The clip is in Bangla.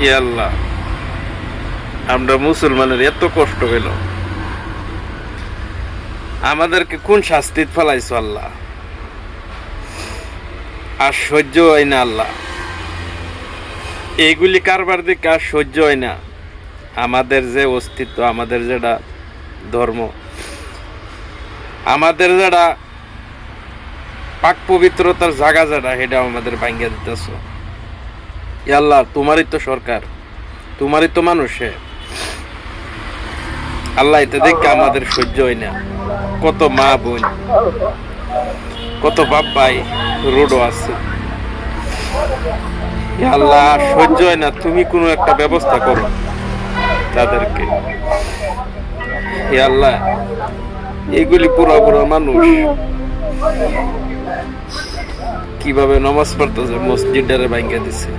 হে আল্লাহ, আমরা মুসলমানের এত কষ্ট হইল, আমাদেরকে কোন শাস্তিত ফেলাইছো আল্লাহ, আর সহ্য হয় না আল্লাহ। এইগুলি কারবার দিকে আর সহ্য হয় না। আমাদের যে অস্তিত্ব, আমাদের যেটা ধর্ম, আমাদের যেটা পাক পবিত্রতার জায়গা যেটা, সেটা আমাদের ভাঙ্গা দিতেছ। আল্লাহ, তোমারই তো সরকার, তোমারই তো মানুষে আল্লাহ, এটা দেখে আমাদের সহ্য হয় না। কত মা বোন, কত বাপ ভাই রোডও আছে। আল্লাহ, সহ্য হয় না, তুমি কোনো একটা ব্যবস্থা করো তাদেরকে। হে আল্লাহ, এগুলি পুরা পুরা মানুষ কিভাবে নামাজ পড়তেছে, মসজিদটারে ভাঙ্গা দিছে।